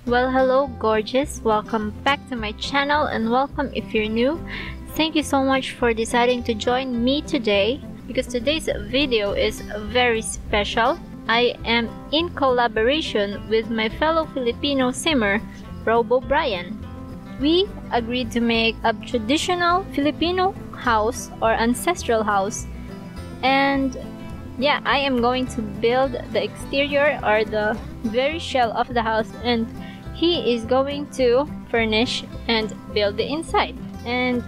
Well, hello gorgeous, welcome back to my channel and welcome if you're new. Thank you so much for deciding to join me today because today's video is very special. I am in collaboration with my fellow Filipino simmer, Robobryan. We agreed to make a traditional Filipino house or ancestral house, and yeah, I am going to build the exterior or the very shell of the house, and he is going to furnish and build the inside. And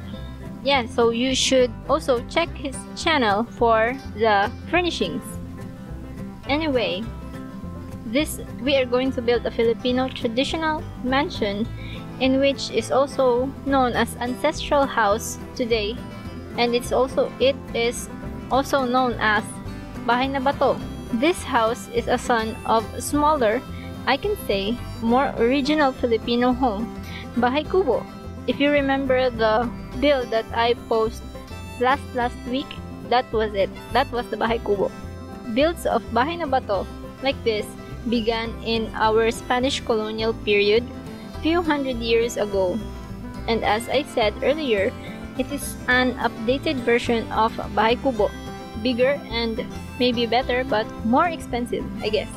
yeah, so you should also check his channel for the furnishings. Anyway, we are going to build a Filipino traditional mansion, in which is also known as ancestral house today, and it is also known as Bahay na Bato. This house is a son of smaller, I can say, more original Filipino home, Bahay Kubo. If you remember the build that I posted last week, that was it. That was the Bahay Kubo. Builds of Bahay na Bato like this began in our Spanish colonial period few hundred years ago. And as I said earlier, it is an updated version of Bahay Kubo. Bigger and maybe better, but more expensive, I guess.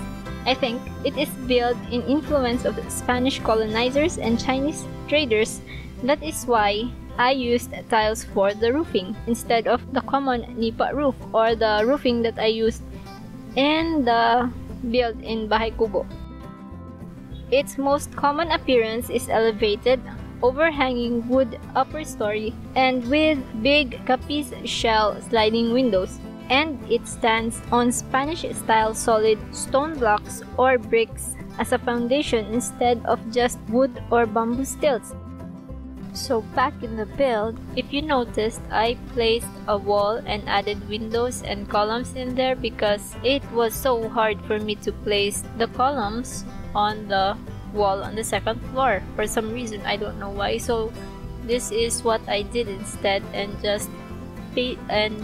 I think it is built in influence of Spanish colonizers and Chinese traders. That is why I used tiles for the roofing instead of the common nipa roof or the roofing that I used in the build in Bahay Kubo. Its most common appearance is elevated, overhanging wood upper story and with big capiz shell sliding windows. And it stands on Spanish-style solid stone blocks or bricks as a foundation instead of just wood or bamboo stilts. So back in the build, if you noticed, I placed a wall and added windows and columns in there because it was so hard for me to place the columns on the wall on the second floor for some reason. I don't know why. So this is what I did instead, and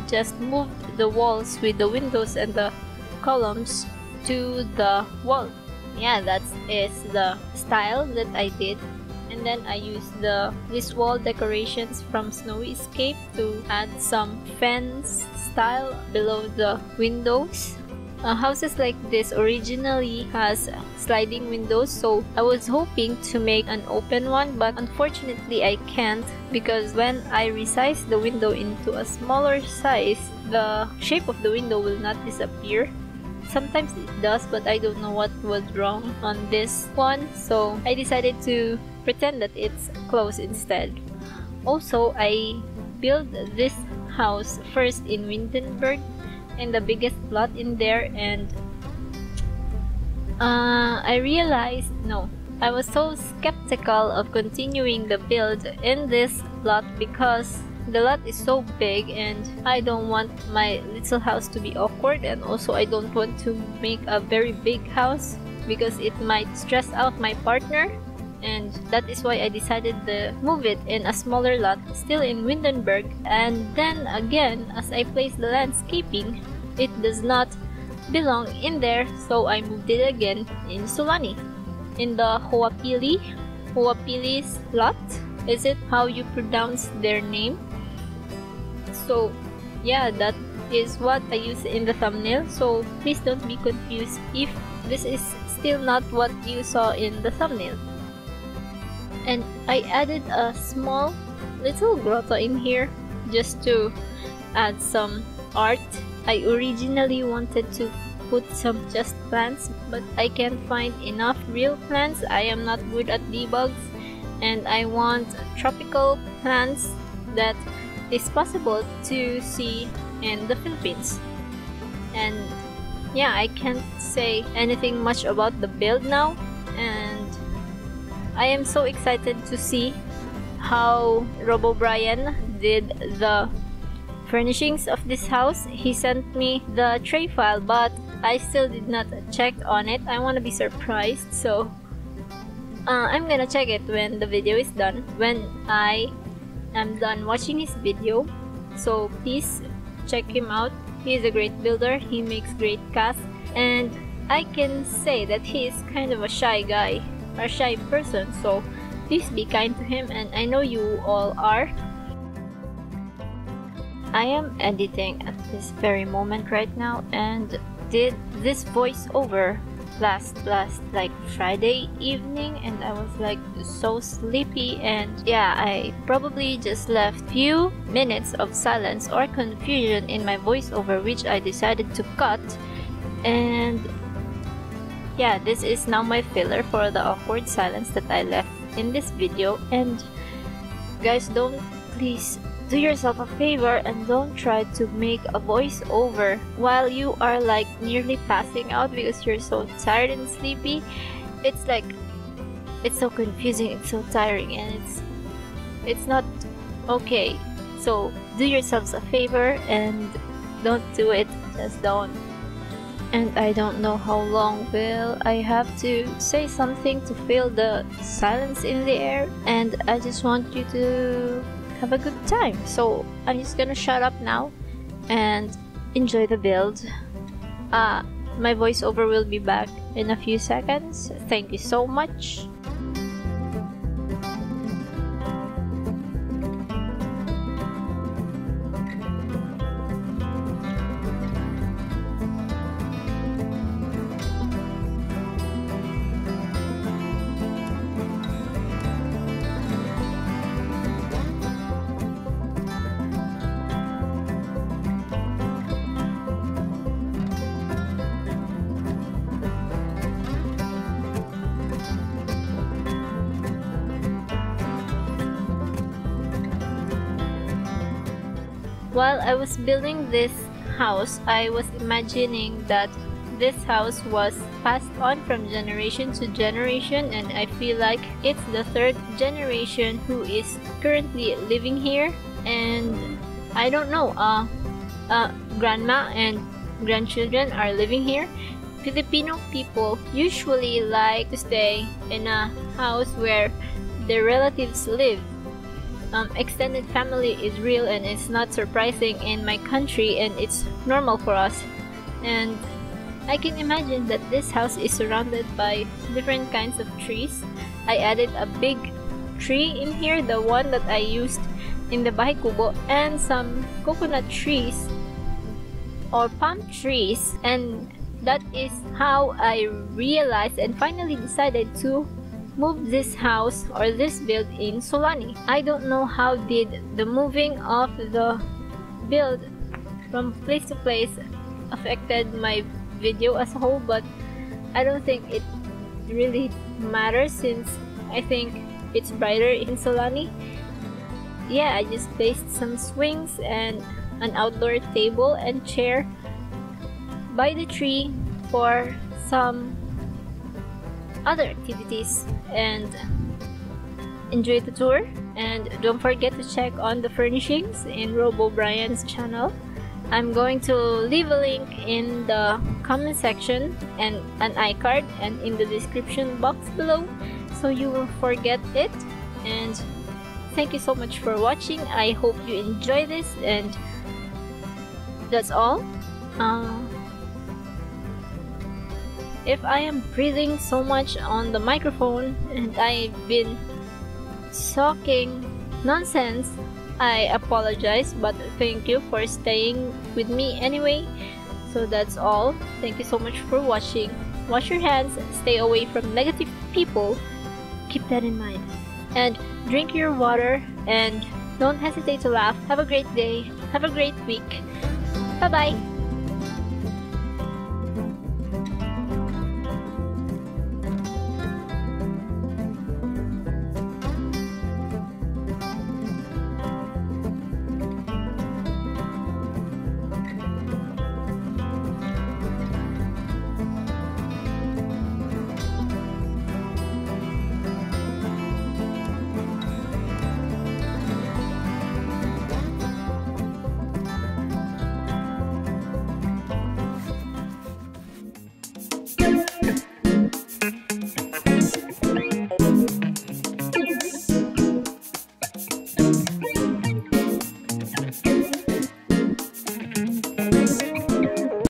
just moved the walls with the windows and the columns to the wall. Yeah, that is the style that I did. And then I used these wall decorations from Snowy Escape to add some fence style below the windows. Houses like this originally has sliding windows, so I was hoping to make an open one, but unfortunately I can't because when I resize the window into a smaller size, the shape of the window will not disappear. Sometimes it does, but I don't know what was wrong on this one, so I decided to pretend that it's closed instead. Also, I built this house first in Windenburg, in the biggest plot in there, and I realized I was so skeptical of continuing the build in this lot because the lot is so big and I don't want my little house to be awkward, and also I don't want to make a very big house because it might stress out my partner, and that is why I decided to move it in a smaller lot still in Windenburg. And then again, as I place the landscaping, it does not belong in there, so I moved it again in Sulani, in the Huapili's lot. Is it how you pronounce their name? So yeah, that is what I use in the thumbnail, so please don't be confused if this is still not what you saw in the thumbnail. And I added a small little grotto in here just to add some art. I originally wanted to put some just plants, but I can't find enough real plants. I am not good at debugs, and I want tropical plants that is possible to see in the Philippines. And yeah, I can't say anything much about the build now, and I am so excited to see how Robobryan did the furnishings of this house. He sent me the tray file, but I still did not check on it. I want to be surprised, so I'm gonna check it when the video is done, when I am done watching his video. So please check him out He is a great builder, he makes great casts, and I can say that he is kind of a shy guy, or a shy person, so please be kind to him, and I know you all are. I am editing at this very moment right now and did this voiceover last like Friday evening, and I was like so sleepy, and yeah, I probably just left few minutes of silence or confusion in my voiceover, which I decided to cut. And yeah, this is now my filler for the awkward silence that I left in this video. And guys, don't, please do yourself a favor and don't try to make a voiceover while you are like nearly passing out because you're so tired and sleepy. It's like, it's so confusing, it's so tiring, and it's not okay. So do yourselves a favor and don't do it, just don't. And I don't know how long will I have to say something to fill the silence in the air, and I just want you to have a good time. So I'm just gonna shut up now and enjoy the build. My voiceover will be back in a few seconds. Thank you so much. While I was building this house, I was imagining that this house was passed on from generation to generation, and I feel like it's the third generation who is currently living here. And I don't know, grandma and grandchildren are living here. Filipino people usually like to stay in a house where their relatives live. Extended family is real, and it's not surprising in my country, and it's normal for us. And I can imagine that this house is surrounded by different kinds of trees. I added a big tree in here, the one that I used in the Bahay Kubo, and some coconut trees or palm trees, and that is how I realized and finally decided to move this house or this build in Solani. I don't know how did the moving of the build from place to place affected my video as a whole, but I don't think it really matters since I think it's brighter in Solani. Yeah, I just placed some swings and an outdoor table and chair by the tree for some other activities, and enjoy the tour. And don't forget to check on the furnishings in Robobryan's channel. I'm going to leave a link in the comment section and an iCard and in the description box below, so you will forget it. And thank you so much for watching. I hope you enjoy this, and that's all. If I am breathing so much on the microphone and I've been talking nonsense, I apologize, but thank you for staying with me anyway. So that's all. Thank you so much for watching. Wash your hands, stay away from negative people, keep that in mind, and drink your water, and don't hesitate to laugh. Have a great day, have a great week. Bye bye.